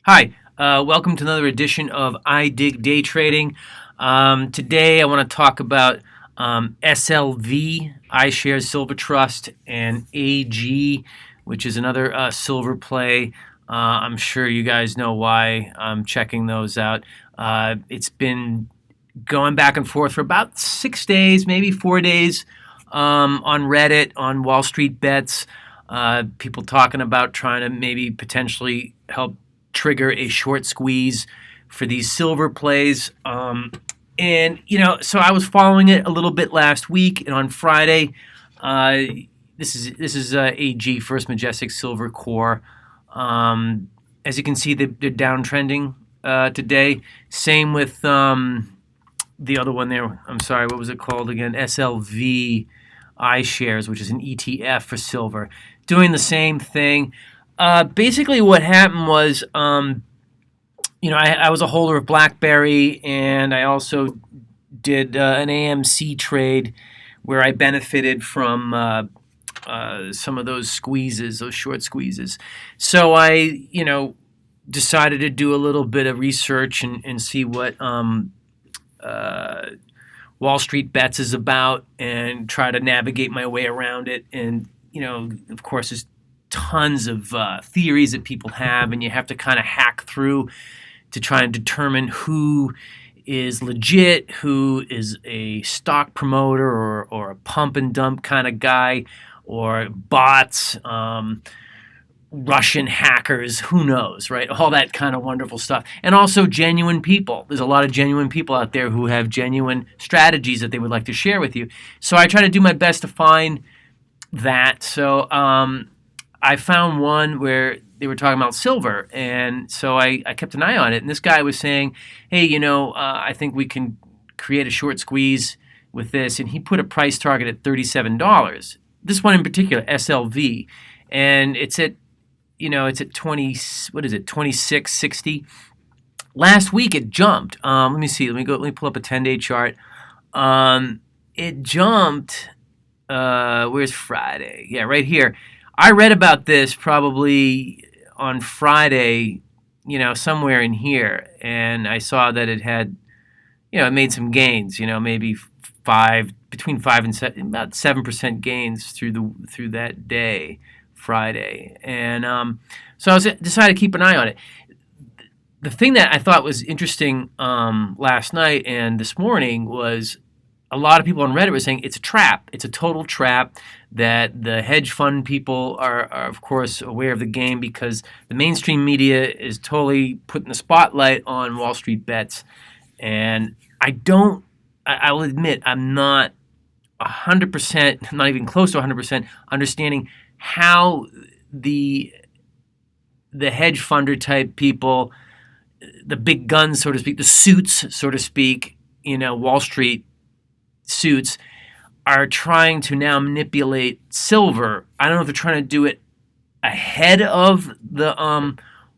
Hi, welcome to another edition of I Dig Day Trading. Today I want to talk about SLV, iShares Silver Trust, and AG, which is another silver play. I'm sure you guys know why I'm checking those out. It's been going back and forth for about 6 days, maybe 4 days, on Reddit, on Wall Street Bets. People talking about trying to maybe potentially help trigger a short squeeze for these silver plays. So I was following it a little bit last week, and on Friday, uh, this is AG First Majestic Silver Core. As you can see, they're downtrending today. Same with the other one there. I'm sorry, what was it called again? SLV iShares, which is an ETF for silver, doing the same thing. Basically, what happened was, I was a holder of BlackBerry, and I also did an AMC trade where I benefited from some of those squeezes, those short squeezes. So I, decided to do a little bit of research and see what Wall Street Bets is about and try to navigate my way around it. And, of course, there's tons of theories that people have, and you have to kind of hack through to try and determine who is legit, who is a stock promoter or a pump and dump kind of guy, or bots, Russian hackers, who knows, right? All that kind of wonderful stuff. And also genuine people. There's a lot of genuine people out there who have genuine strategies that they would like to share with you. So I try to do my best to find that. So I found one where they were talking about silver, and so I kept an eye on it. And this guy was saying, hey, I think we can create a short squeeze with this. And he put a price target at $37. This one in particular, SLV, and it's at 20, what is it, 26.60. Last week it jumped. Let me see. Let me pull up a 10-day chart. It jumped. Where's Friday? Yeah, right here. I read about this probably on Friday, somewhere in here, and I saw that it had, it made some gains, maybe between 5 and 7, about 7% gains through that day, Friday, and so I decided to keep an eye on it. The thing that I thought was interesting last night and this morning was a lot of people on Reddit were saying it's a trap. It's a total trap, that the hedge fund people are of course, aware of the game because the mainstream media is totally putting the spotlight on Wall Street Bets. And I will admit, I'm not 100%, not even close to 100% understanding how the hedge funder type people, the big guns, so to speak, the suits, so to speak, Wall Street suits, are trying to now manipulate silver. I don't know if they're trying to do it ahead of the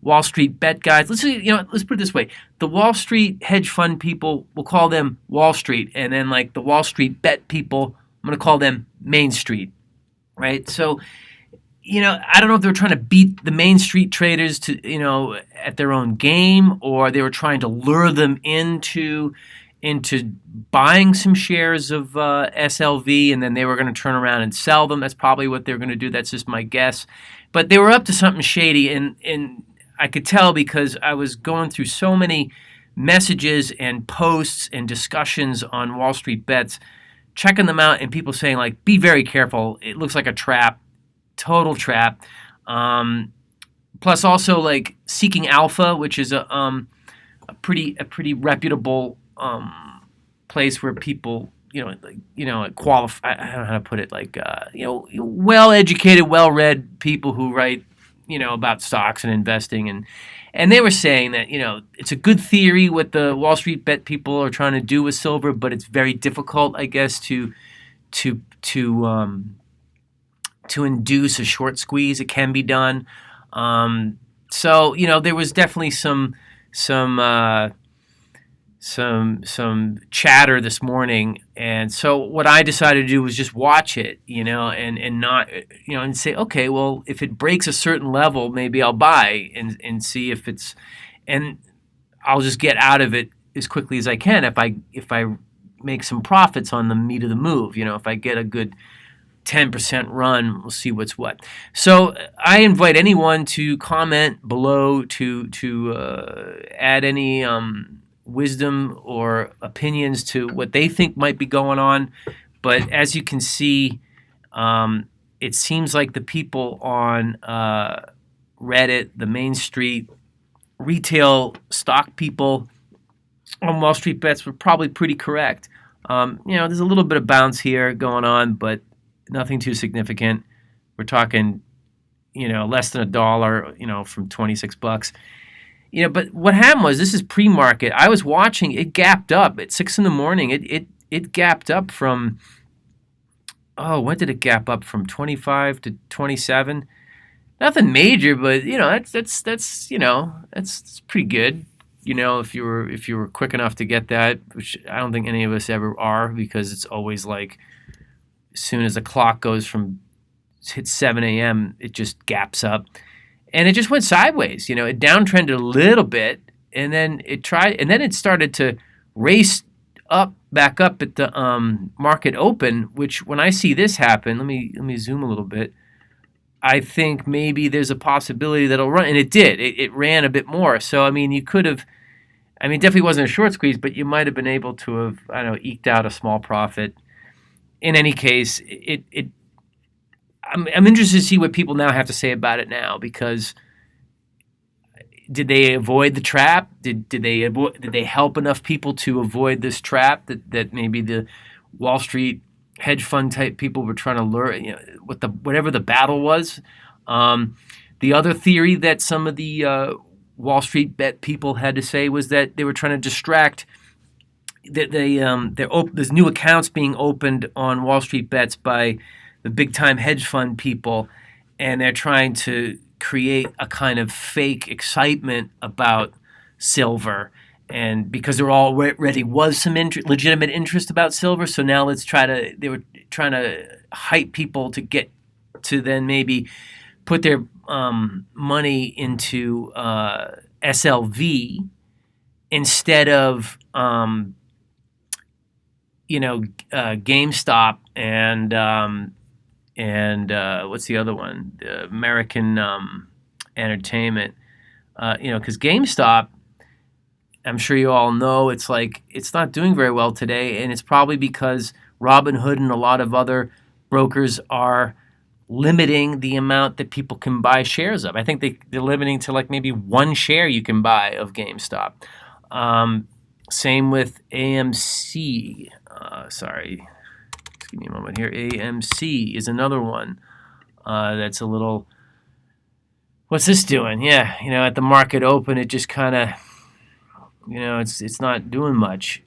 Wall Street Bet guys. Let's put it this way: the Wall Street hedge fund people, we'll call them Wall Street, and then like the Wall Street Bet people, I'm going to call them Main Street, right? So, I don't know if they were trying to beat the Main Street traders to, at their own game, or they were trying to lure them into buying some shares of SLV, and then they were going to turn around and sell them. That's probably what they were going to do. That's just my guess. But they were up to something shady, and I could tell because I was going through so many messages and posts and discussions on Wall Street Bets, checking them out, and people saying, like, be very careful. It looks like a trap, total trap. Plus also, like, Seeking Alpha, which is a pretty reputable place where people, qualify. I don't know how to put it. Like, well-educated, well-read people who write, about stocks and investing, and they were saying that, it's a good theory what the Wall Street Bet people are trying to do with silver, but it's very difficult, I guess, to induce a short squeeze. It can be done. So there was definitely some some chatter this morning, and so what I decided to do was just watch it, and not, and say, okay, well, if it breaks a certain level, maybe I'll buy and see if it's, and I'll just get out of it as quickly as I can if I make some profits on the meat of the move. If I get a good 10% run, we'll see what's what. So I invite anyone to comment below to add any wisdom or opinions to what they think might be going on. But as you can see, it seems like the people on Reddit, the Main Street retail stock people on Wall Street Bets were probably pretty correct. There's a little bit of bounce here going on, but nothing too significant. We're talking, less than $1, from 26 bucks. But what happened was, this is pre-market. I was watching, it gapped up at 6 in the morning. It gapped up from, when did it gap up from 25 to 27? Nothing major, but that's pretty good. If you were quick enough to get that, which I don't think any of us ever are, because it's always like, as soon as the clock goes from hits 7 a.m., it just gaps up, and it just went sideways. It downtrended a little bit, and then it started to race back up at the market open. Which, when I see this happen, let me zoom a little bit. I think maybe there's a possibility that it'll run, and it did. It ran a bit more. So you could have. It definitely wasn't a short squeeze, but you might have been able to have, eked out a small profit. In any case, I'm interested to see what people now have to say about it now, because did they avoid the trap? Did they help enough people to avoid this trap that maybe the Wall Street hedge fund type people were trying to lure, whatever the battle was? The other theory that some of the Wall Street bet people had to say was that they were trying to distract. That there's new accounts being opened on Wall Street Bets by the big time hedge fund people, and they're trying to create a kind of fake excitement about silver, and because there already was some legitimate interest about silver, so now they were trying to hype people to get to then maybe put their money into SLV instead of GameStop and what's the other one? The American Entertainment. Because GameStop, I'm sure you all know, it's not doing very well today, and it's probably because Robinhood and a lot of other brokers are limiting the amount that people can buy shares of. I think they're limiting to maybe one share you can buy of GameStop. Same with AMC. Sorry, just give me a moment here. AMC is another one that's a little. What's this doing? Yeah, at the market open, it just kind of, it's not doing much.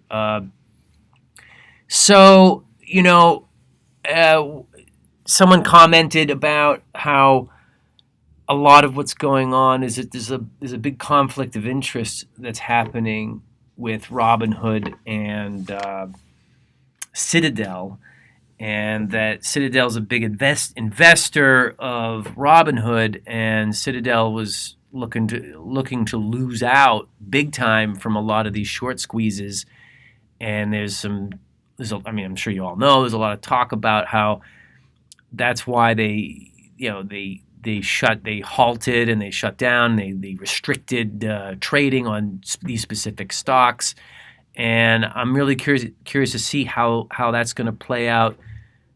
Someone commented about how a lot of what's going on is that there's a big conflict of interest that's happening with Robinhood and Citadel, and that Citadel's a big investor of Robinhood, and Citadel was looking to lose out big time from a lot of these short squeezes. And I'm sure you all know, there's a lot of talk about how that's why they halted and they shut down, they restricted trading on these specific stocks. And I'm really curious to see how that's going to play out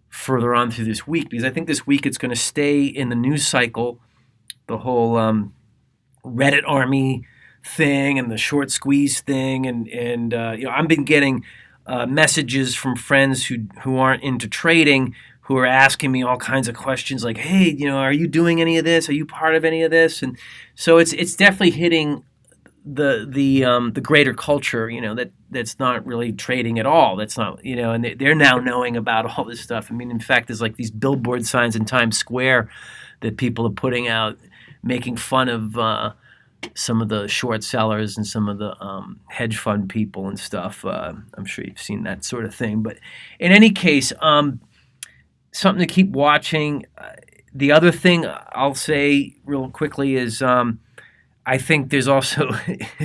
further on through this week, because I think this week it's going to stay in the news cycle, the whole Reddit army thing and the short squeeze thing, and I've been getting messages from friends who aren't into trading, who are asking me all kinds of questions like, hey, are you doing any of this? Are you part of any of this? And so it's definitely hitting the greater culture, that's not really trading at all. That's not, and they're now knowing about all this stuff. In fact, there's these billboard signs in Times Square that people are putting out, making fun of some of the short sellers and some of the hedge fund people and stuff. I'm sure you've seen that sort of thing. But in any case, something to keep watching. The other thing I'll say real quickly is I think there's also,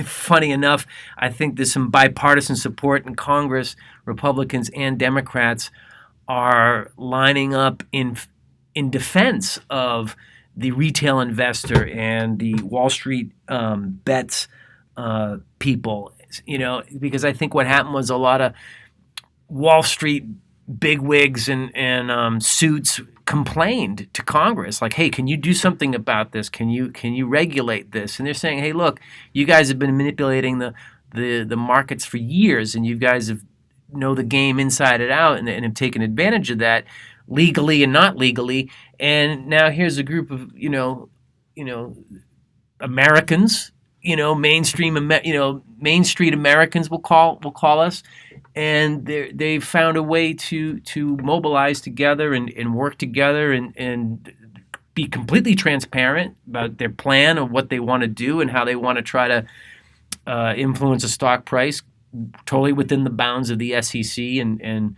funny enough, I think there's some bipartisan support in Congress. Republicans and Democrats are lining up in defense of the retail investor and the Wall Street bets people. Because I think what happened was a lot of Wall Street bigwigs and suits complained to Congress, like, "Hey, can you do something about this? Can you regulate this?" And they're saying, "Hey, look, you guys have been manipulating the markets for years, and you guys know the game inside and out, and have taken advantage of that, legally and not legally. And now here's a group of Americans, Main Street Americans, we'll call us." And they've found a way to mobilize together and work together and be completely transparent about their plan of what they want to do and how they want to try to influence a stock price, totally within the bounds of the SEC and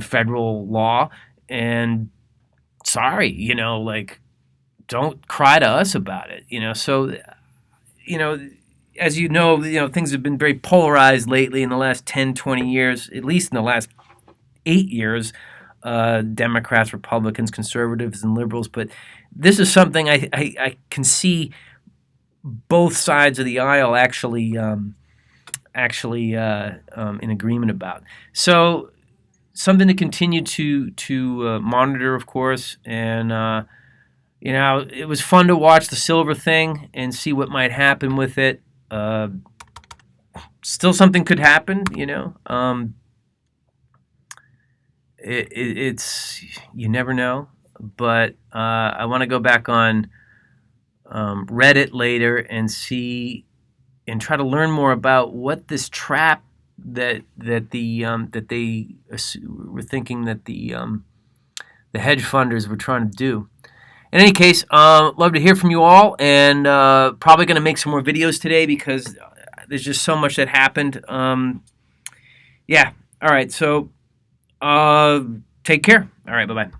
federal law. And sorry, don't cry to us about it. So as you know, things have been very polarized lately in the last 10, 20 years, at least in the last 8 years, Democrats, Republicans, conservatives, and liberals. But this is something I can see both sides of the aisle actually in agreement about. So something to continue to monitor, of course. And, it was fun to watch the silver thing and see what might happen with it. Still something could happen, it's you never know. But I want to go back on Reddit later and see and try to learn more about what this trap that they were thinking that the hedge funders were trying to do. In any case, love to hear from you all, and probably going to make some more videos today because there's just so much that happened. Yeah. All right. So take care. All right. Bye-bye.